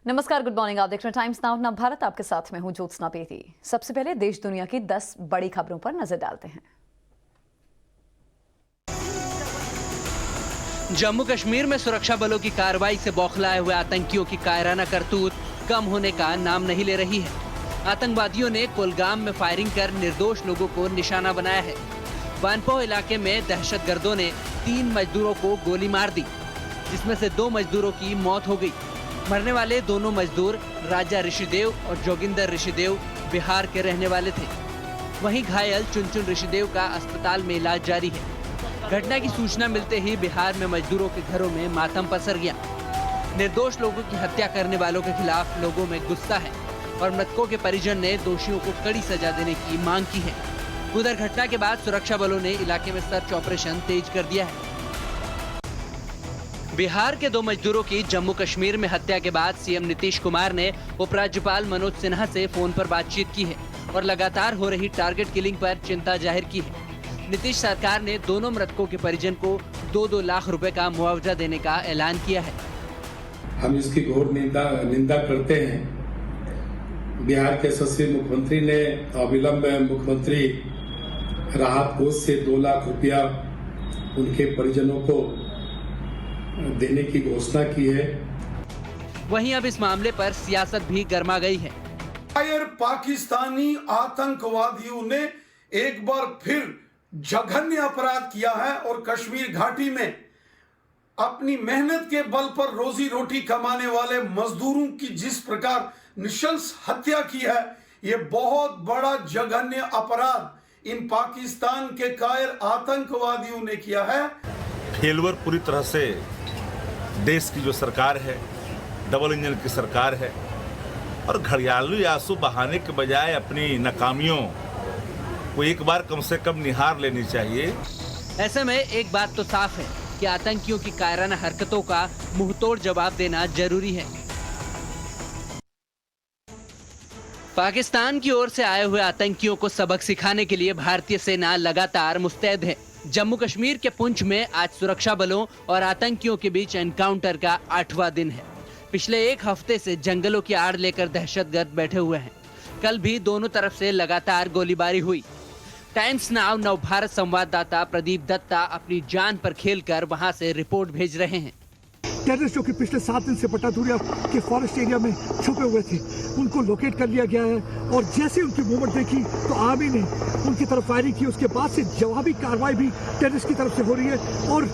नमस्कार, good morning. आप देख रहे हैं टाइम्स नाउ नव भारत। आपके साथ में हूं ज्योत्सना पेती। सबसे पहले देश दुनिया की 10 बड़ी खबरों पर नजर डालते हैं। जम्मू कश्मीर में सुरक्षा बलों की कार्रवाई से बौखलाए हुए आतंकियों की कायराना करतूत कम होने का नाम नहीं ले रही है। आतंकवादियों ने कुलगाम में फायरिंग कर निर्दोष लोगों को निशाना बनाया है। वानपोह इलाके में दहशतगर्दों ने 3 मजदूरों को गोली मार दी, जिसमें से 2 मजदूरों की मौत हो गई। मरने वाले दोनों मजदूर राजा ऋषिदेव और जोगिंदर ऋषिदेव बिहार के रहने वाले थे। वहीं घायल चुनचुन ऋषिदेव का अस्पताल में इलाज जारी है। घटना की सूचना मिलते ही बिहार में मजदूरों के घरों में मातम पसर गया। निर्दोष लोगों की हत्या करने वालों के खिलाफ लोगों में गुस्सा है और मृतकों के परिजन ने दोषियों को कड़ी सजा देने की मांग की है। उधर घटना के बाद सुरक्षा बलों ने इलाके में सर्च ऑपरेशन तेज कर दिया है। बिहार के 2 मजदूरों की जम्मू कश्मीर में हत्या के बाद सीएम नीतीश कुमार ने उपराज्यपाल मनोज सिन्हा से फोन पर बातचीत की है और लगातार हो रही टारगेट किलिंग पर चिंता जाहिर की है। नीतीश सरकार ने दोनों मृतकों के परिजन को 2-2 लाख रुपए का मुआवजा देने का ऐलान किया है। हम इसकी घोर निंदा करते हैं। बिहार के यशस्वी मुख्यमंत्री ने अविलंब मुख्यमंत्री राहत कोष से 2 लाख रुपया उनके परिजनों को देने की घोषणा की है। वहीं अब इस मामले पर सियासत भी गर्मा गई है। पाकिस्तानी आतंकवादियों ने एक बार फिर जघन्य अपराध किया है और कश्मीर घाटी में अपनी मेहनत के बल पर रोजी रोटी कमाने वाले मजदूरों की जिस प्रकार निशंस हत्या की है, ये बहुत बड़ा जघन्य अपराध इन पाकिस्तान के कायर आतंकवादियों ने किया है। फेलवर पूरी तरह से देश की जो सरकार है, डबल इंजन की सरकार है और घड़ियाली आंसू बहाने के बजाय अपनी नाकामियों को एक बार कम से कम निहार लेनी चाहिए। ऐसे में एक बात तो साफ है कि आतंकियों की कायराना हरकतों का मुंहतोड़ जवाब देना जरूरी है। पाकिस्तान की ओर से आए हुए आतंकियों को सबक सिखाने के लिए भारतीय सेना लगातार मुस्तैद है। जम्मू कश्मीर के पुंछ में आज सुरक्षा बलों और आतंकियों के बीच एनकाउंटर का 8वां दिन है। पिछले 1 हफ्ते से जंगलों की आड़ लेकर दहशतगर्द बैठे हुए हैं। कल भी दोनों तरफ से लगातार गोलीबारी हुई। टाइम्स नाउ नव भारत संवाददाता प्रदीप दत्ता अपनी जान पर खेलकर वहां से रिपोर्ट भेज रहे हैं। टेररिस्ट जो कि पिछले 7 दिन से पटादूरिया के फॉरेस्ट एरिया में छुपे हुए थे, उनको लोकेट कर लिया गया है और जैसे उनकी मूवमेंट देखी तो आर्मी ने उनकी तरफ फायरिंग की। उसके बाद से जवाबी कार्रवाई भी टेररिस्ट की तरफ से हो रही है और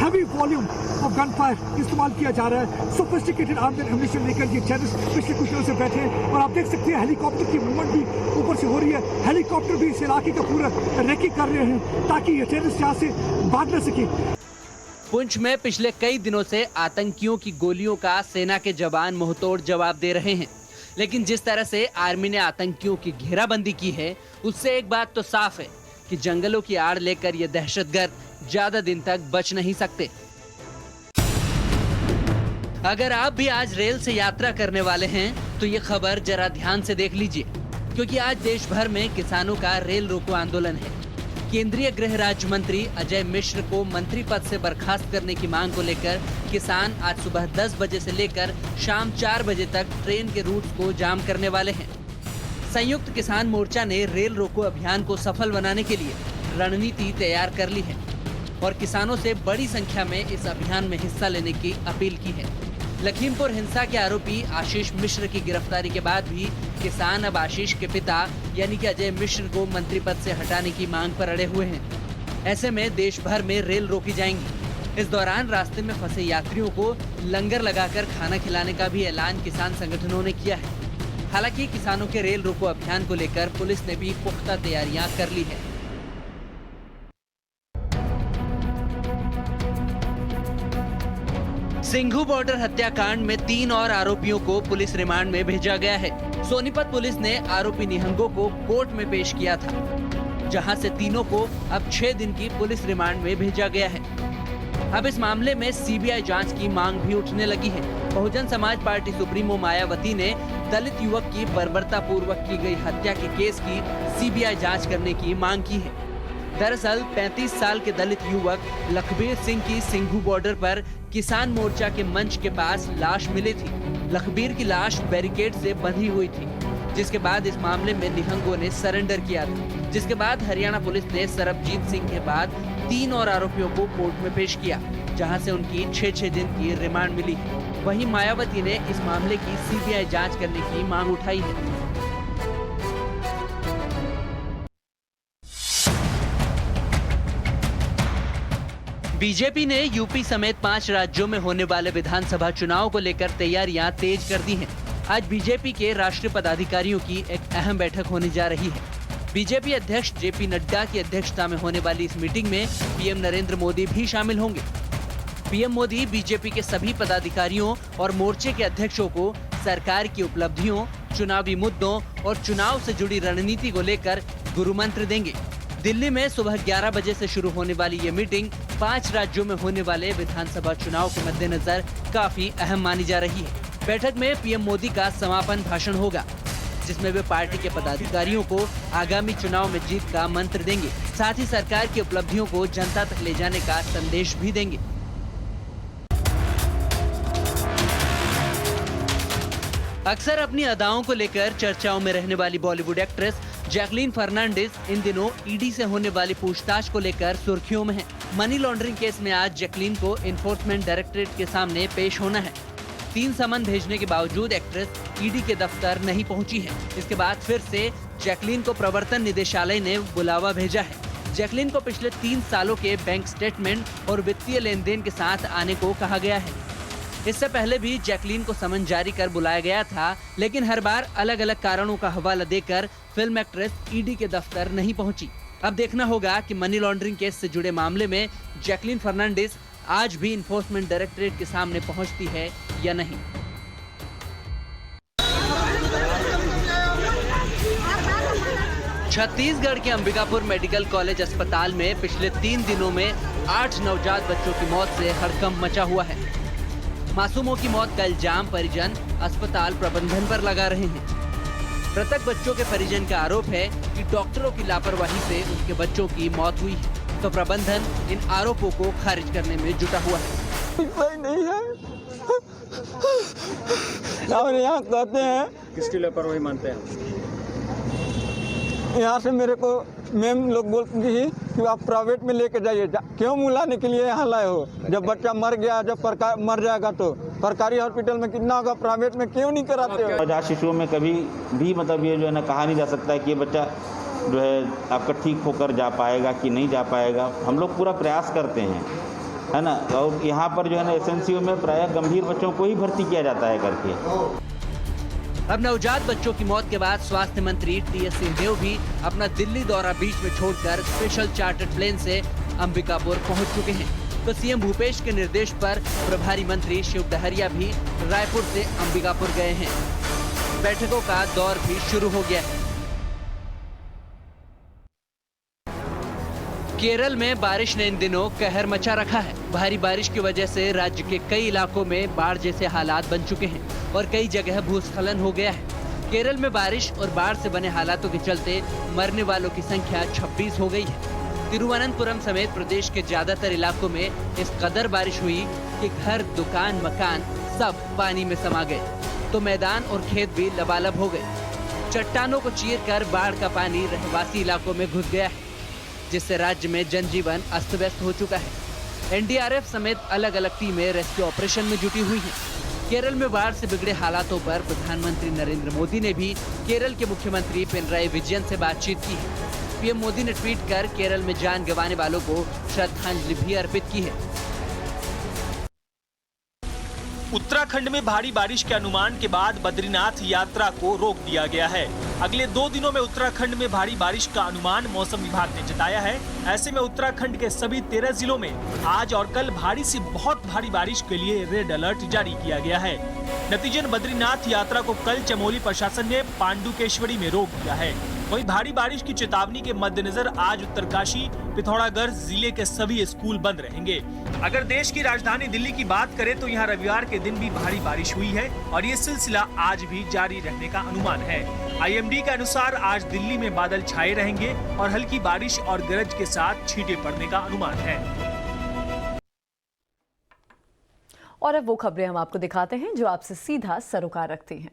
heavy volume of gun fire इस्तेमाल किया जा रहा है। सोफिस्टिकेटेड आर्म्ड एंड एम्यूनिशन लेकर ये टेररिस्ट पिछले कुछ दिनों से बैठे हैं और आप देख सकते हैं हेलीकॉप्टर की मूवमेंट भी ऊपर से हो रही है। हेलीकॉप्टर भी इस इलाके का पूरा रेकी कर रहे हैं ताकि ये टेररिस्ट यहाँ से भाग न सके। पुंछ में पिछले कई दिनों से आतंकियों की गोलियों का सेना के जवान मुंहतोड़ जवाब दे रहे हैं, लेकिन जिस तरह से आर्मी ने आतंकियों की घेराबंदी की है, उससे एक बात तो साफ है कि जंगलों की आड़ लेकर ये दहशतगर्द ज्यादा दिन तक बच नहीं सकते। अगर आप भी आज रेल से यात्रा करने वाले हैं तो ये खबर जरा ध्यान से देख लीजिए, क्योंकि आज देश भर में किसानों का रेल रोको आंदोलन है। केंद्रीय गृह राज्य मंत्री अजय मिश्र को मंत्री पद से बर्खास्त करने की मांग को लेकर किसान आज सुबह 10 बजे से लेकर शाम 4 बजे तक ट्रेन के रूट्स को जाम करने वाले हैं। संयुक्त किसान मोर्चा ने रेल रोको अभियान को सफल बनाने के लिए रणनीति तैयार कर ली है और किसानों से बड़ी संख्या में इस अभियान में हिस्सा लेने की अपील की है। लखीमपुर हिंसा के आरोपी आशीष मिश्र की गिरफ्तारी के बाद भी किसान अब आशीष के पिता यानी कि अजय मिश्र को मंत्री पद से हटाने की मांग पर अड़े हुए हैं। ऐसे में देश भर में रेल रोकी जाएंगी। इस दौरान रास्ते में फंसे यात्रियों को लंगर लगाकर खाना खिलाने का भी ऐलान किसान संगठनों ने किया है। हालांकि किसानों के रेल रोको अभियान को लेकर पुलिस ने भी पुख्ता तैयारियां कर ली है। सिंघू बॉर्डर हत्याकांड में 3 और आरोपियों को पुलिस रिमांड में भेजा गया है। सोनीपत पुलिस ने आरोपी निहंगों को कोर्ट में पेश किया था, जहां से तीनों को अब 6 दिन की पुलिस रिमांड में भेजा गया है। अब इस मामले में सीबीआई जांच की मांग भी उठने लगी है। बहुजन समाज पार्टी सुप्रीमो मायावती ने दलित युवक की बर्बरतापूर्वक की गई हत्या के केस की सीबीआई जांच करने की मांग की है। दरअसल 35 साल के दलित युवक लखबीर सिंह की सिंघू बॉर्डर पर किसान मोर्चा के मंच के पास लाश मिली थी। लखबीर की लाश बैरिकेड से बंधी हुई थी, जिसके बाद इस मामले में निहंगों ने सरेंडर किया था। जिसके बाद हरियाणा पुलिस ने सरबजीत सिंह के बाद 3 और आरोपियों को कोर्ट में पेश किया, जहां से उनकी 6-6 दिन की रिमांड मिली है। वहीं मायावती ने इस मामले की सीबीआई जांच करने की मांग उठाई है। बीजेपी ने यूपी समेत 5 राज्यों में होने वाले विधानसभा चुनाव को लेकर तैयारियां तेज कर दी हैं। आज बीजेपी के राष्ट्रीय पदाधिकारियों की एक अहम बैठक होने जा रही है। बीजेपी अध्यक्ष जेपी नड्डा की अध्यक्षता में होने वाली इस मीटिंग में पीएम नरेंद्र मोदी भी शामिल होंगे। पीएम मोदी बीजेपी के सभी पदाधिकारियों और मोर्चे के अध्यक्षों को सरकार की उपलब्धियों, चुनावी मुद्दों और चुनाव से जुड़ी रणनीति को लेकर गुरु मंत्र देंगे। दिल्ली में सुबह 11 बजे से शुरू होने वाली ये मीटिंग 5 राज्यों में होने वाले विधानसभा चुनाव के मद्देनजर काफी अहम मानी जा रही है। बैठक में पीएम मोदी का समापन भाषण होगा, जिसमें वे पार्टी के पदाधिकारियों को आगामी चुनाव में जीत का मंत्र देंगे। साथ ही सरकार की उपलब्धियों को जनता तक ले जाने का संदेश भी देंगे। अक्सर अपनी अदाओं को लेकर चर्चाओं में रहने वाली बॉलीवुड एक्ट्रेस जैकलीन फर्नांडिस इन दिनों ईडी से होने वाली पूछताछ को लेकर सुर्खियों में है। मनी लॉन्ड्रिंग केस में आज जैकलीन को एनफोर्समेंट डायरेक्टरेट के सामने पेश होना है। 3 समन भेजने के बावजूद एक्ट्रेस ईडी के दफ्तर नहीं पहुंची है। इसके बाद फिर से जैकलीन को प्रवर्तन निदेशालय ने बुलावा भेजा है। जैकलीन को पिछले 3 सालों के बैंक स्टेटमेंट और वित्तीय लेन देन के साथ आने को कहा गया है। इससे पहले भी जैकलीन को समन जारी कर बुलाया गया था, लेकिन हर बार अलग अलग कारणों का हवाला देकर फिल्म एक्ट्रेस ईडी के दफ्तर नहीं पहुंची। अब देखना होगा कि मनी लॉन्ड्रिंग केस से जुड़े मामले में जैकलीन फर्नांडिस आज भी एनफोर्समेंट डायरेक्टरेट के सामने पहुंचती है या नहीं। छत्तीसगढ़ के अंबिकापुर मेडिकल कॉलेज अस्पताल में पिछले 3 दिनों में 8 नवजात बच्चों की मौत से हड़कंप मचा हुआ है। मासूमों की मौत का इल्जाम परिजन अस्पताल प्रबंधन पर लगा रहे हैं। मृतक बच्चों के परिजन का आरोप है कि डॉक्टरों की लापरवाही से उनके बच्चों की मौत हुई है, तो प्रबंधन इन आरोपों को खारिज करने में जुटा हुआ है। सही नहीं है। हम यहाँ कहते हैं, किसकी लापरवाही मानते हैं? यहाँ से मेरे को मैम लोग बोलती थी कि आप प्राइवेट में लेके जाइए। क्यों बुलाने के लिए यहाँ लाए हो? जब बच्चा मर गया, जब मर जाएगा तो सरकारी हॉस्पिटल में कितना होगा, प्राइवेट में क्यों नहीं कराते हो? नवजात शिशुओं में कभी भी मतलब ये जो है ना कहा नहीं जा सकता है कि ये बच्चा जो है आपका ठीक होकर जा पाएगा कि नहीं जा पाएगा। हम लोग पूरा प्रयास करते हैं, है ना। और यहाँ पर जो है ना एसएनसीयू में प्रायः गंभीर बच्चों को ही भर्ती किया जाता है करके। अब नवजात बच्चों की मौत के बाद स्वास्थ्य मंत्री टीएस सिंहदेव भी अपना दिल्ली दौरा बीच में छोड़कर स्पेशल चार्टर्ड प्लेन से अंबिकापुर पहुंच चुके हैं। तो सीएम भूपेश के निर्देश पर प्रभारी मंत्री शिव डहरिया भी रायपुर से अंबिकापुर गए हैं। बैठकों का दौर भी शुरू हो गया है। केरल में बारिश ने इन दिनों कहर मचा रखा है। भारी बारिश की वजह से राज्य के कई इलाकों में बाढ़ जैसे हालात बन चुके हैं और कई जगह भूस्खलन हो गया है। केरल में बारिश और बाढ़ से बने हालातों के चलते मरने वालों की संख्या 26 हो गई है। तिरुवनंतपुरम समेत प्रदेश के ज्यादातर इलाकों में इस कदर बारिश हुई कि घर, दुकान, मकान सब पानी में समा गए, तो मैदान और खेत भी लबालब हो गए। चट्टानों को चीरकर बाढ़ का पानी रहवासी इलाकों में घुस गया है, जिससे राज्य में जनजीवन अस्त व्यस्त हो चुका है। एनडीआरएफ समेत अलग अलग टीमें रेस्क्यू ऑपरेशन में जुटी हुई हैं। केरल में बाढ़ से बिगड़े हालातों पर प्रधानमंत्री नरेंद्र मोदी ने भी केरल के मुख्यमंत्री पिनराई विजयन से बातचीत की है। पीएम मोदी ने ट्वीट कर केरल में जान गंवाने वालों को श्रद्धांजलि भी अर्पित की है। उत्तराखंड में भारी बारिश के अनुमान के बाद बद्रीनाथ यात्रा को रोक दिया गया है। अगले 2 दिनों में उत्तराखंड में भारी बारिश का अनुमान मौसम विभाग ने जताया है। ऐसे में उत्तराखंड के सभी 13 जिलों में आज और कल भारी से बहुत भारी बारिश के लिए रेड अलर्ट जारी किया गया है। नतीजन बद्रीनाथ यात्रा को कल चमोली प्रशासन ने पांडुकेश्वरी में रोक दिया है। वहीं भारी बारिश की चेतावनी के मद्देनजर आज उत्तरकाशी, पिथौरागढ़ जिले के सभी स्कूल बंद रहेंगे। अगर देश की राजधानी दिल्ली की बात करें तो यहाँ रविवार के दिन भी भारी बारिश हुई है और ये सिलसिला आज भी जारी रहने का अनुमान है। आईएमडी के अनुसार आज दिल्ली में बादल छाए रहेंगे और हल्की बारिश और गरज के साथ छींटे पड़ने का अनुमान है। और अब वो खबरें हम आपको दिखाते हैं जो आपसे सीधा सरोकार रखती हैं।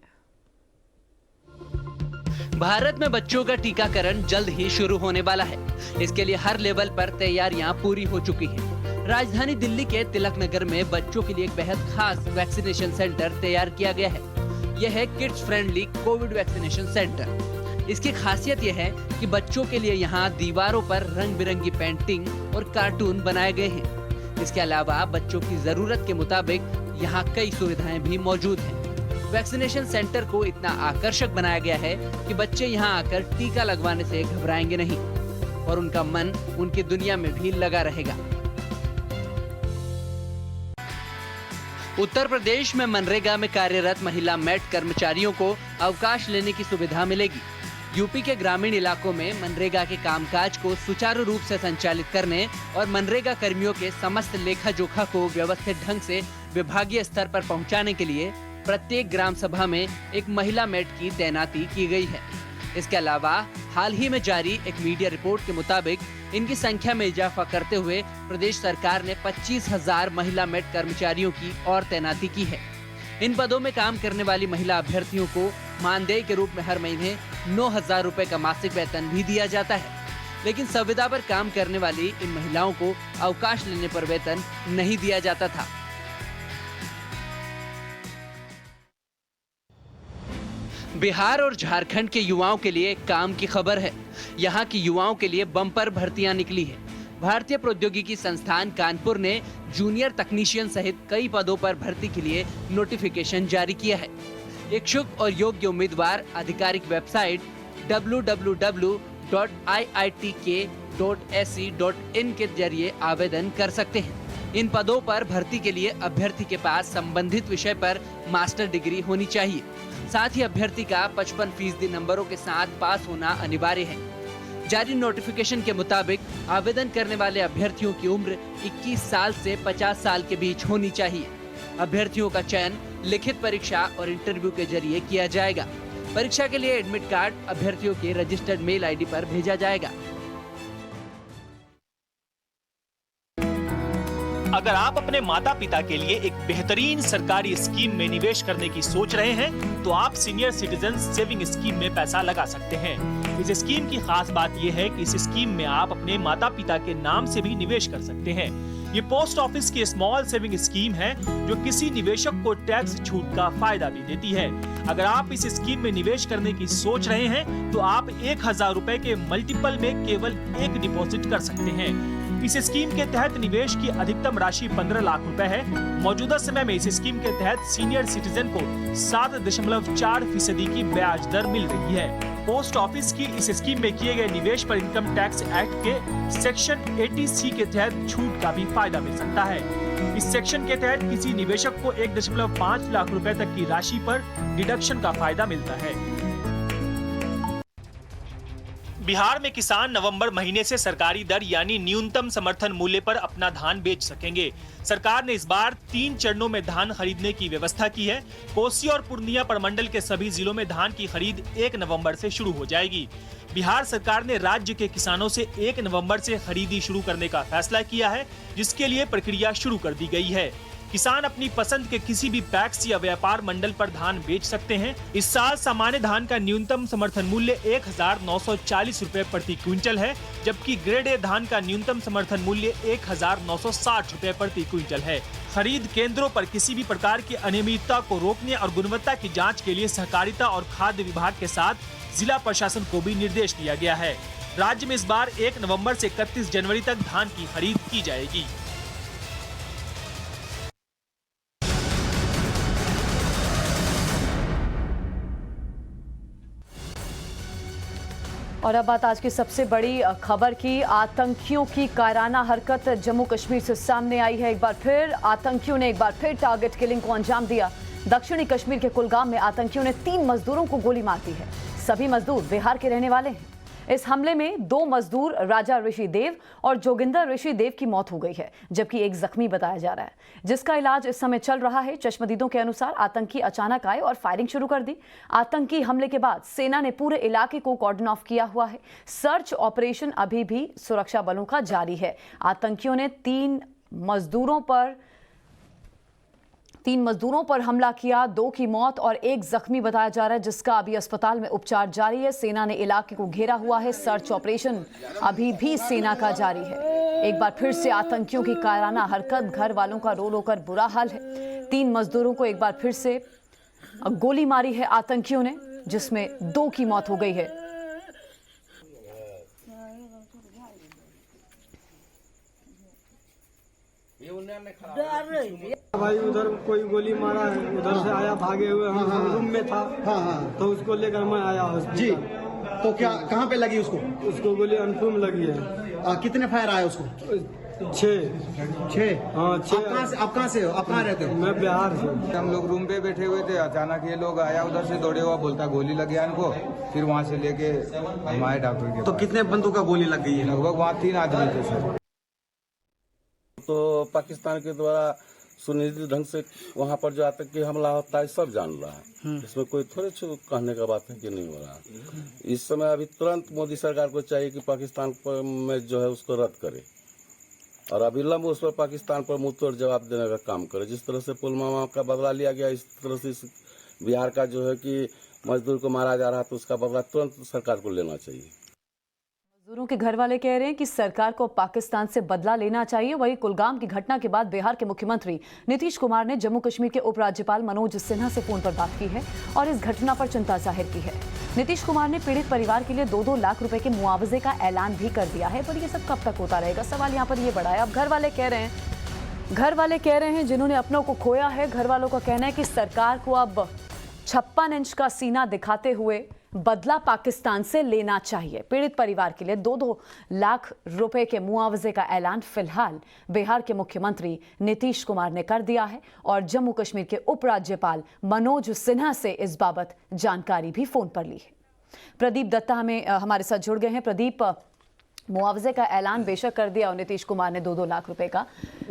भारत में बच्चों का टीकाकरण जल्द ही शुरू होने वाला है। इसके लिए हर लेवल पर तैयारियां पूरी हो चुकी हैं। राजधानी दिल्ली के तिलक नगर में बच्चों के लिए एक बेहद खास वैक्सीनेशन सेंटर तैयार किया गया है। यह है kids friendly Covid vaccination centre. इसकी खासियत यह है कि बच्चों के लिए यहाँ दीवारों पर रंग बिरंगी पेंटिंग और कार्टून बनाए गए हैं। इसके अलावा बच्चों की जरूरत के मुताबिक यहाँ कई सुविधाएं भी मौजूद हैं। वैक्सीनेशन सेंटर को इतना आकर्षक बनाया गया है कि बच्चे यहाँ आकर टीका लगवाने से घबराएंगे नहीं और उनका मन उनकी दुनिया में भी लगा रहेगा। उत्तर प्रदेश में मनरेगा में कार्यरत महिला मेट कर्मचारियों को अवकाश लेने की सुविधा मिलेगी। यूपी के ग्रामीण इलाकों में मनरेगा के कामकाज को सुचारू रूप से संचालित करने और मनरेगा कर्मियों के समस्त लेखा जोखा को व्यवस्थित ढंग से विभागीय स्तर पर पहुंचाने के लिए प्रत्येक ग्राम सभा में एक महिला मेट की तैनाती की गई है। इसके अलावा हाल ही में जारी एक मीडिया रिपोर्ट के मुताबिक इनकी संख्या में इजाफा करते हुए प्रदेश सरकार ने 25,000 महिला मेट कर्मचारियों की और तैनाती की है। इन पदों में काम करने वाली महिला अभ्यर्थियों को मानदेय के रूप में हर महीने 9,000 रुपए का मासिक वेतन भी दिया जाता है। लेकिन संविदा पर काम करने वाली इन महिलाओं को अवकाश लेने पर वेतन नहीं दिया जाता था। बिहार और झारखंड के युवाओं के लिए काम की खबर है। यहाँ की युवाओं के लिए बम्पर भर्तियां निकली है। भारतीय प्रौद्योगिकी संस्थान कानपुर ने जूनियर तकनीशियन सहित कई पदों पर भर्ती के लिए नोटिफिकेशन जारी किया है। इच्छुक और योग्य उम्मीदवार आधिकारिक वेबसाइट www.iitk.ac.in के जरिए आवेदन कर सकते हैं। इन पदों पर भर्ती के लिए अभ्यर्थी के पास संबंधित विषय पर मास्टर डिग्री होनी चाहिए। साथ ही अभ्यर्थी का 55% नंबरों के साथ पास होना अनिवार्य है। जारी नोटिफिकेशन के मुताबिक आवेदन करने वाले अभ्यर्थियों की उम्र 21 साल से 50 साल के बीच होनी चाहिए। अभ्यर्थियों का चयन लिखित परीक्षा और इंटरव्यू के जरिए किया जाएगा। परीक्षा के लिए एडमिट कार्ड अभ्यर्थियों के रजिस्टर्ड मेल आईडी पर भेजा जाएगा। अगर आप अपने माता पिता के लिए एक बेहतरीन सरकारी स्कीम में निवेश करने की सोच रहे हैं, तो आप सीनियर सिटीजन सेविंग स्कीम में पैसा लगा सकते हैं। इस स्कीम की खास बात यह है कि इस स्कीम में आप अपने माता पिता के नाम से भी निवेश कर सकते हैं। ये पोस्ट ऑफिस की स्मॉल सेविंग स्कीम है जो किसी निवेशक को टैक्स छूट का फायदा भी देती है। अगर आप इस स्कीम में निवेश करने की सोच रहे हैं, तो आप 1,000 रुपए के मल्टीपल में केवल एक डिपॉजिट कर सकते हैं। इस स्कीम के तहत निवेश की अधिकतम राशि 15 लाख रुपए है। मौजूदा समय में इस स्कीम के तहत सीनियर सिटीजन को 7.4% की ब्याज दर मिल रही है। पोस्ट ऑफिस की इस स्कीम में किए गए निवेश पर इनकम टैक्स एक्ट के सेक्शन 80C के तहत छूट का भी फायदा मिल सकता है। इस सेक्शन के तहत किसी निवेशक को 1.5 लाख रुपए तक की राशि पर डिडक्शन का फायदा मिलता है। बिहार में किसान नवंबर महीने से सरकारी दर यानी न्यूनतम समर्थन मूल्य पर अपना धान बेच सकेंगे। सरकार ने इस बार 3 चरणों में धान खरीदने की व्यवस्था की है। कोसी और पूर्णिया प्रमंडल के सभी जिलों में धान की खरीद 1 नवंबर से शुरू हो जाएगी। बिहार सरकार ने राज्य के किसानों से 1 नवंबर से खरीदी शुरू करने का फैसला किया है, जिसके लिए प्रक्रिया शुरू कर दी गई है। किसान अपनी पसंद के किसी भी पैक्स या व्यापार मंडल पर धान बेच सकते हैं। इस साल सामान्य धान का न्यूनतम समर्थन मूल्य 1,940 रुपए प्रति क्विंटल है, जबकि ग्रेड ए धान का न्यूनतम समर्थन मूल्य 1,960 रुपए प्रति क्विंटल है। खरीद केंद्रों पर किसी भी प्रकार की अनियमितता को रोकने और गुणवत्ता की जाँच के लिए सहकारिता और खाद्य विभाग के साथ जिला प्रशासन को भी निर्देश दिया गया है। राज्य में इस बार 1 नवम्बर से 31 जनवरी तक धान की खरीद की जाएगी। और अब बात आज की सबसे बड़ी खबर की। आतंकियों की कायराना हरकत जम्मू कश्मीर से सामने आई है। एक बार फिर आतंकियों ने टारगेट किलिंग को अंजाम दिया। दक्षिणी कश्मीर के कुलगाम में आतंकियों ने 3 मजदूरों को गोली मार दी है। सभी मजदूर बिहार के रहने वाले हैं। इस हमले में 2 मजदूर राजा ऋषि देव और जोगिंदर ऋषि देव की मौत हो गई है, जबकि एक जख्मी बताया जा रहा है, जिसका इलाज इस समय चल रहा है। चश्मदीदों के अनुसार आतंकी अचानक आए और फायरिंग शुरू कर दी। आतंकी हमले के बाद सेना ने पूरे इलाके को कॉर्डन ऑफ किया हुआ है। सर्च ऑपरेशन अभी भी सुरक्षा बलों का जारी है। आतंकियों ने 3 मजदूरों पर 3 मजदूरों पर हमला किया, 2 की मौत और 1 जख्मी बताया जा रहा है, जिसका अभी अस्पताल में उपचार जारी है। सेना ने इलाके को घेरा हुआ है। सर्च ऑपरेशन अभी भी सेना का जारी है। एक बार फिर से आतंकियों की कायराना हरकत, घर वालों का रो रो कर बुरा हाल है। 3 मजदूरों को एक बार फिर से गोली मारी है आतंकियों ने, जिसमें 2 की मौत हो गई है। भाई उधर कोई गोली मारा है, उधर से आया भागे हुए, हम रूम में था। तो उसको लेकर मैं आया जी। तो क्या कहाँ पे लगी उसको? उसको गोली अनफुम लगी है। कितने फायर आए उसको? 6। हाँ 6। आप कहाँ से हो? आप कहाँ रहते हो? मैं बिहार से। हम लोग रूम पे बैठे हुए थे, अचानक ये लोग आया उधर से दौड़े हुआ, बोलता गोली लग गया इनको। फिर वहाँ से लेके हम आए डॉक्टर के। तो कितने बंदों का गोली लग गई है? लगभग वहाँ 3 आदमी थे सर। तो पाकिस्तान के द्वारा सुनिश्चित ढंग से वहाँ पर जो आतंकी हमला होता है सब जान रहा है। इसमें कोई थोड़े कहने का बात है कि नहीं हो रहा। इस समय अभी तुरंत मोदी सरकार को चाहिए कि पाकिस्तान पर में जो है उसको रद्द करे और अविलंब उस पर पाकिस्तान पर मुंहतोड़ जवाब देने का काम करे। जिस तरह से पुलवामा का बदला लिया गया, इस तरह से इस बिहार का जो है कि मजदूर को मारा जा रहा तो उसका बदला तुरंत सरकार को लेना चाहिए। मजदूरों के घर वाले कह रहे हैं कि सरकार को पाकिस्तान से बदला लेना चाहिए। वहीं कुलगाम की घटना के बाद बिहार के मुख्यमंत्री नीतीश कुमार ने जम्मू कश्मीर के उपराज्यपाल मनोज सिन्हा से फोन पर बात की है और इस घटना पर चिंता जाहिर की है। नीतीश कुमार ने पीड़ित परिवार के लिए 2-2 लाख रुपए के मुआवजे का ऐलान भी कर दिया है। पर ये सब कब तक होता रहेगा, सवाल यहाँ पर ये बड़ा है। अब घर वाले कह रहे हैं जिन्होंने अपनों को खोया है, घर वालों का कहना है कि सरकार को अब 56 इंच का सीना दिखाते हुए बदला पाकिस्तान से लेना चाहिए। पीड़ित परिवार के लिए 2-2 लाख रुपए के मुआवजे का ऐलान फिलहाल बिहार के मुख्यमंत्री नीतीश कुमार ने कर दिया है और जम्मू कश्मीर के उपराज्यपाल मनोज सिन्हा से इस बाबत जानकारी भी फोन पर ली है। प्रदीप दत्ता हमारे साथ जुड़ गए हैं। प्रदीप, मुआवजे का ऐलान बेशक कर दिया और नीतीश कुमार ने 2-2 लाख रुपए का,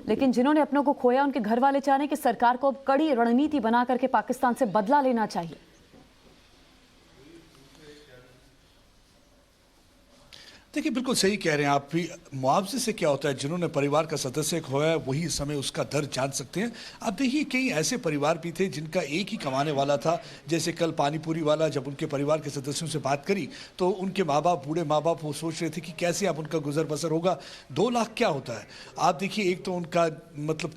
लेकिन जिन्होंने अपनों को खोया उनके घर वाले चाह रहे हैं कि सरकार को अब कड़ी रणनीति बना करके पाकिस्तान से बदला लेना चाहिए। देखिए, बिल्कुल सही कह रहे हैं आप भी। मुआवजे से क्या होता है, जिन्होंने परिवार का सदस्य खोया है वही इस समय उसका दर्द जान सकते हैं। अब देखिए, कई ऐसे परिवार भी थे जिनका एक ही कमाने वाला था। जैसे कल पानीपुरी वाला, जब उनके परिवार के सदस्यों से बात करी तो उनके माँ बाप, बूढ़े माँ बाप, वो सोच रहे थे कि कैसे अब उनका गुजर बसर होगा। 2 लाख क्या होता है। आप देखिए, एक तो उनका मतलब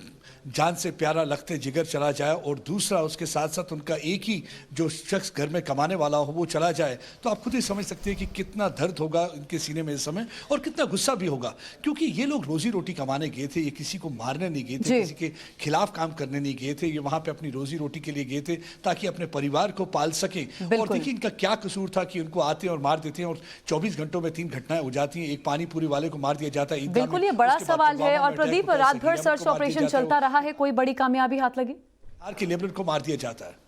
जान से प्यारा लगते जिगर चला जाए और दूसरा उसके साथ साथ उनका एक ही जो शख्स घर में कमाने वाला हो वो चला जाए, तो आप खुद ही समझ सकते हैं कि कितना दर्द होगा इनके सीने में इस समय और कितना गुस्सा भी होगा। क्योंकि ये लोग रोजी रोटी कमाने गए थे, ये किसी को मारने नहीं गए थे, किसी के खिलाफ काम करने नहीं गए थे। ये वहां पे अपनी रोजी रोटी के लिए गए थे ताकि अपने परिवार को पाल सके। और देखिए, इनका क्या कसूर था कि उनको आते हैं और मार देते हैं और 24 घंटों में 3 घटनाएं हो जाती हैं। एक पानीपुरी वाले को मार दिया जाता है। बिल्कुल, ये बड़ा सवाल है। और प्रदीप, रात भर सर्च ऑपरेशन चलता रहा है, कोई बड़ी कामयाबी हाथ लगी? के लेबर को मार दिया जाता है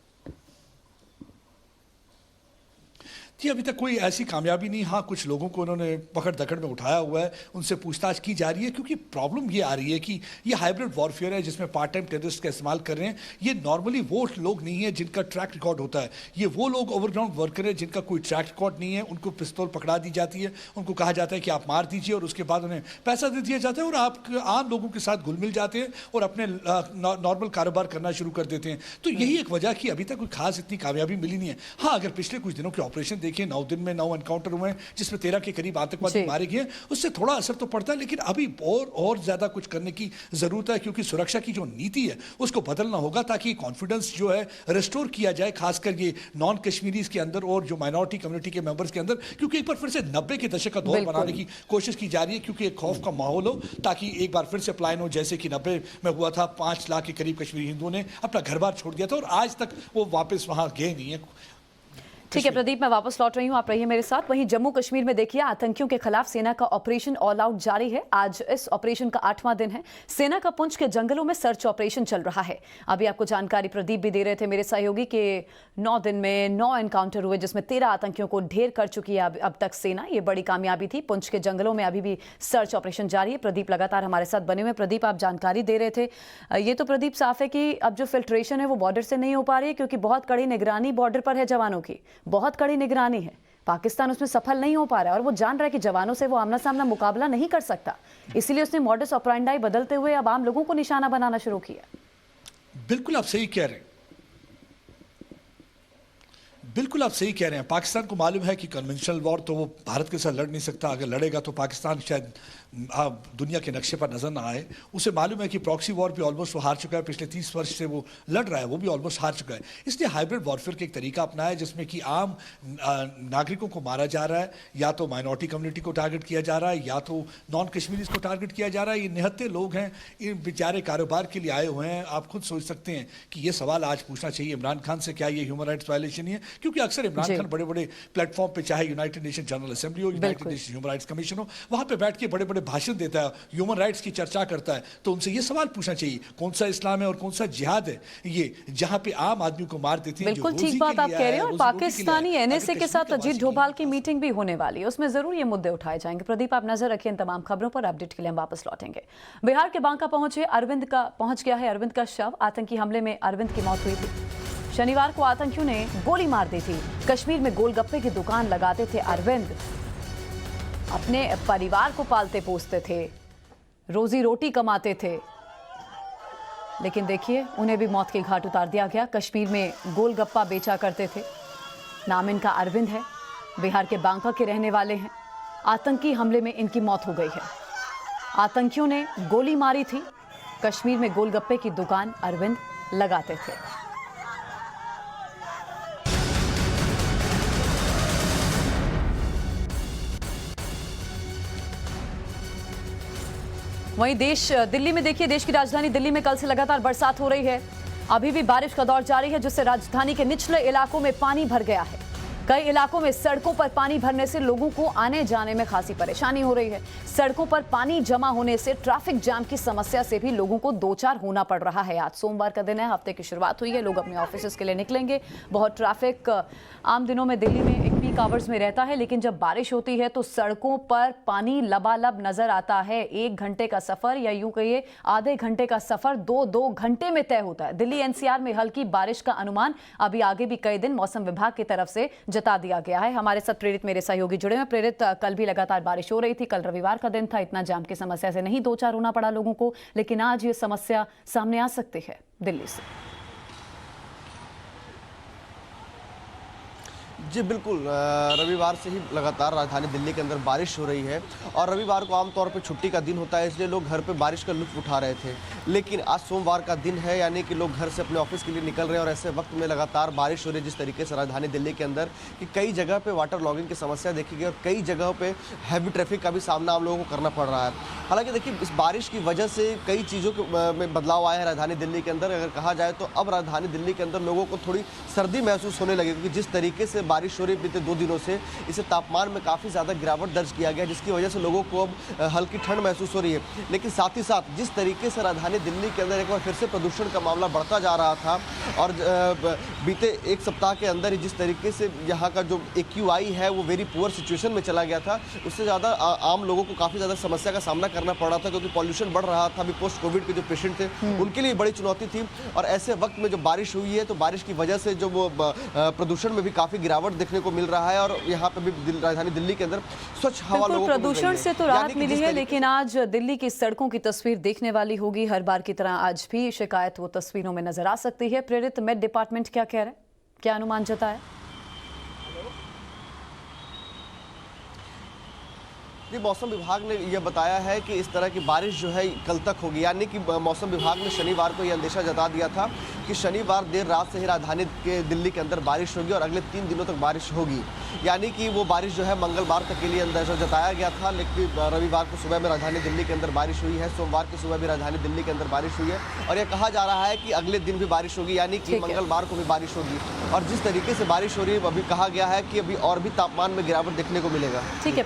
जी, अभी तक कोई ऐसी कामयाबी नहीं। हाँ, कुछ लोगों को उन्होंने पकड़ दकड़ में उठाया हुआ है, उनसे पूछताछ की जा रही है। क्योंकि प्रॉब्लम ये आ रही है कि ये हाइब्रिड वॉरफेयर है जिसमें पार्ट टाइम टेररिस्ट का इस्तेमाल कर रहे हैं। ये नॉर्मली वो लोग नहीं है जिनका ट्रैक रिकॉर्ड होता है। ये वो लोग ओवरग्राउंड वर्कर है जिनका कोई ट्रैक रिकॉर्ड नहीं है। उनको पिस्तौल पकड़ा दी जाती है, उनको कहा जाता है कि आप मार दीजिए और उसके बाद उन्हें पैसा दे दिया जाता है और आप आम लोगों के साथ घुल मिल जाते हैं और अपने नॉर्मल कारोबार करना शुरू कर देते हैं। तो यही एक वजह कि अभी तक कोई खास इतनी कामयाबी मिली नहीं है। हाँ, अगर पिछले कुछ दिनों के ऑपरेशन देखें, 9 दिन में 9 एनकाउंटर हुए हैं जिसमें 13 के करीब आतंकवादी मारे गए, उससे थोड़ा असर तो पड़ता है। लेकिन अभी और ज्यादा कुछ करने की जरूरत है, क्योंकि सुरक्षा की जो नीति है उसको बदलना होगा ताकि कॉन्फिडेंस जो है रिस्टोर किया जाए, खासकर ये नॉन कश्मीरीज के अंदर और जो माइनॉरिटी कम्युनिटी के मेंबर्स के अंदर। क्योंकि एक बार फिर से 90 के दशक का दौर बनाने की कोशिश की जा रही है, क्योंकि एक खौफ का माहौल हो ताकि एक बार फिर से प्लान हो जैसे कि 90 में हुआ था। 5 लाख के करीब कश्मीरी हिंदुओं ने अपना घर बार छोड़ दिया था और आज तक वो वापस वहां गए नहीं है। ठीक है प्रदीप, मैं वापस लौट रही हूँ, आप रहिए मेरे साथ। वहीं जम्मू कश्मीर में देखिए, आतंकियों के खिलाफ सेना का ऑपरेशन ऑल आउट जारी है। आज इस ऑपरेशन का 8वां दिन है। सेना का पुंछ के जंगलों में सर्च ऑपरेशन चल रहा है। अभी आपको जानकारी प्रदीप भी दे रहे थे मेरे सहयोगी के 9 दिन में 9 एनकाउंटर हुए जिसमें 13 आतंकियों को ढेर कर चुकी है अब तक सेना। ये बड़ी कामयाबी थी। पुंछ के जंगलों में अभी भी सर्च ऑपरेशन जारी है। प्रदीप लगातार हमारे साथ बने हुए। प्रदीप, आप जानकारी दे रहे थे, ये तो प्रदीप साफ है कि अब जो फिल्ट्रेशन है वो बॉर्डर से नहीं हो पा रही है, क्योंकि बहुत कड़ी निगरानी बॉर्डर पर है जवानों की, बहुत कड़ी निगरानी है। पाकिस्तान उसमें सफल नहीं हो पा रहा है और वो जान रहा है कि जवानों से वो आमना सामना मुकाबला नहीं कर सकता, इसीलिए उसने मॉडस ऑपरेंडाई बदलते हुए अब आम लोगों को निशाना बनाना शुरू किया। बिल्कुल आप सही कह रहे हैं, बिल्कुल आप सही कह रहे हैं। पाकिस्तान को मालूम है कि कन्वेंशनल वॉर तो वो भारत के साथ लड़ नहीं सकता, अगर लड़ेगा तो पाकिस्तान शायद दुनिया के नक्शे पर नजर ना आए। उसे मालूम है कि प्रॉक्सी वॉर भी ऑलमोस्ट वो हार चुका है, पिछले 30 वर्ष से वो लड़ रहा है, वो भी ऑलमोस्ट हार चुका है। इसलिए हाइब्रिड वॉरफेयर के एक तरीका अपनाया जिसमें कि आम नागरिकों को मारा जा रहा है, या तो माइनॉरिटी कम्युनिटी को टारगेट किया जा रहा है, या तो नॉन कश्मीरीज को टारगेट किया जा रहा है। ये निहत्ते लोग हैं, इन बेचारे कारोबार के लिए आए हुए हैं। आप खुद सोच सकते हैं कि ये सवाल आज पूछना चाहिए इमरान खान से, क्या ये ह्यूमन राइट्स वायलेशन है? क्योंकि अक्सर इमरान खान बड़े बड़े प्लेटफॉर्म पे, चाहे यूनाइटेड नेशन जनरल असेंबली हो, United nation human rights commission हो, वहां पे बैठ के बड़े बड़े भाषण देता है, ह्यूमन राइट्स की चर्चा करता है। तो उनसे ये सवाल पूछना चाहिए, कौन सा इस्लाम है और कौन सा जिहाद है ये, जहां पे आम आदमी को मार देती है। बिल्कुल ठीक बात आप कह रहे हैं। और पाकिस्तानी एनएसए के साथ अजीत डोभाल की मीटिंग भी होने वाली है, उसमें जरूर ये मुद्दे उठाए जाएंगे। प्रदीप, आप नजर रखिए इन तमाम खबरों पर। अपडेट के लिए हम वापस लौटेंगे। बिहार के बांका पहुंच गया है अरविंद का शव। आतंकी हमले में अरविंद की मौत हुई थी। शनिवार को आतंकियों ने गोली मार दी थी। कश्मीर में गोलगप्पे की दुकान लगाते थे अरविंद, अपने परिवार को पालते पोसते थे, रोजी रोटी कमाते थे, लेकिन देखिए उन्हें भी मौत के घाट उतार दिया गया। कश्मीर में गोलगप्पा बेचा करते थे। नाम इनका अरविंद है, बिहार के बांका के रहने वाले हैं। आतंकी हमले में इनकी मौत हो गई है। आतंकियों ने गोली मारी थी। कश्मीर में गोलगप्पे की दुकान अरविंद लगाते थे। वहीं दिल्ली में देखिए, देश की राजधानी दिल्ली में कल से लगातार बरसात हो रही है। अभी भी बारिश का दौर जारी है, जिससे राजधानी के निचले इलाकों में पानी भर गया है। कई इलाकों में सड़कों पर पानी भरने से लोगों को आने जाने में खासी परेशानी हो रही है। सड़कों पर पानी जमा होने से ट्रैफिक जाम की समस्या से भी लोगों को दो चार होना पड़ रहा है। आज सोमवार का दिन है, हफ्ते की शुरुआत हुई है, लोग अपने ऑफिस के लिए निकलेंगे। बहुत ट्रैफिक आम दिनों में दिल्ली में एक पीक आवर्स में रहता है, लेकिन जब बारिश होती है तो सड़कों पर पानी लबालब नजर आता है। 1 घंटे का सफर, या यूं कहिए आधे घंटे का सफर 2 घंटे में तय होता है। दिल्ली एनसीआर में हल्की बारिश का अनुमान अभी आगे भी कई दिन मौसम विभाग की तरफ से जता दिया गया है। हमारे साथ प्रेरित मेरे सहयोगी जुड़े हैं। प्रेरित, कल भी लगातार बारिश हो रही थी, कल रविवार का दिन था, इतना जाम की समस्या से नहीं दो चार होना पड़ा लोगों को, लेकिन आज ये समस्या सामने आ सकती है दिल्ली से। जी बिल्कुल, रविवार से ही लगातार राजधानी दिल्ली के अंदर बारिश हो रही है और रविवार को आमतौर पर छुट्टी का दिन होता है, इसलिए लोग घर पे बारिश का लुत्फ उठा रहे थे। लेकिन आज सोमवार का दिन है, यानी कि लोग घर से अपने ऑफिस के लिए निकल रहे हैं और ऐसे वक्त में लगातार बारिश हो रही है। जिस तरीके से राजधानी दिल्ली के अंदर कि कई जगह पे वाटर लॉगिंग की समस्या देखी गई और कई जगहों पे हैवी ट्रैफिक का भी सामना हम लोगों को करना पड़ रहा है। हालांकि देखिए, इस बारिश की वजह से कई चीज़ों में बदलाव आया है राजधानी दिल्ली के अंदर। अगर कहा जाए तो अब राजधानी दिल्ली के अंदर लोगों को थोड़ी सर्दी महसूस होने लगी, क्योंकि जिस तरीके से बारिश हो रही बीते 2 दिनों से, इससे तापमान में काफ़ी ज़्यादा गिरावट दर्ज किया गया, जिसकी वजह से लोगों को अब हल्की ठंड महसूस हो रही है। लेकिन साथ ही साथ जिस तरीके से राजधानी दिल्ली के अंदर एक बार फिर से प्रदूषण का मामला बढ़ता जा रहा था और बीते 1 सप्ताह के अंदर ही जिस तरीके से यहाँ का जो AQI है वो वेरी पुअर सिचुएशन में चला गया था, उससे ज़्यादा आम लोगों को काफ़ी ज़्यादा समस्या का सामना करना पड़ रहा था, क्योंकि पॉल्यूशन बढ़ रहा था। अभी पोस्ट कोविड के जो पेशेंट थे उनके लिए बड़ी चुनौती थी और ऐसे वक्त में जो बारिश हुई है तो बारिश की वजह से जो वो प्रदूषण में भी काफ़ी गिरावट देखने को मिल रहा है और यहाँ पे भी राजधानी दिल्ली के अंदर स्वच्छ हवा लोगों को प्रदूषण से तो राहत मिली है, लेकिन आज दिल्ली की सड़कों की तस्वीर देखने वाली होगी। हर बार की तरह आज भी शिकायत वो तस्वीरों में नजर आ सकती है। प्रेरित, मेट डिपार्टमेंट क्या कह रहे हैं, क्या अनुमान जताया? जी, मौसम विभाग ने यह बताया है कि इस तरह की बारिश जो है कल तक होगी, यानी कि मौसम विभाग ने शनिवार को यह अंदेशा जता दिया था कि शनिवार देर रात से ही राजधानी के दिल्ली के अंदर बारिश होगी और अगले 3 दिनों तक बारिश होगी, यानी कि वो बारिश जो है मंगलवार तक के लिए अंदेशा जताया गया था। लेकिन रविवार को सुबह में राजधानी दिल्ली के अंदर बारिश हुई है, सोमवार की सुबह भी राजधानी दिल्ली के अंदर बारिश हुई है और यह कहा जा रहा है कि अगले दिन भी बारिश होगी, यानी कि मंगलवार को भी बारिश होगी। और जिस तरीके से बारिश हो रही है अभी कहा गया है कि अभी और भी तापमान में गिरावट देखने को मिलेगा। ठीक है।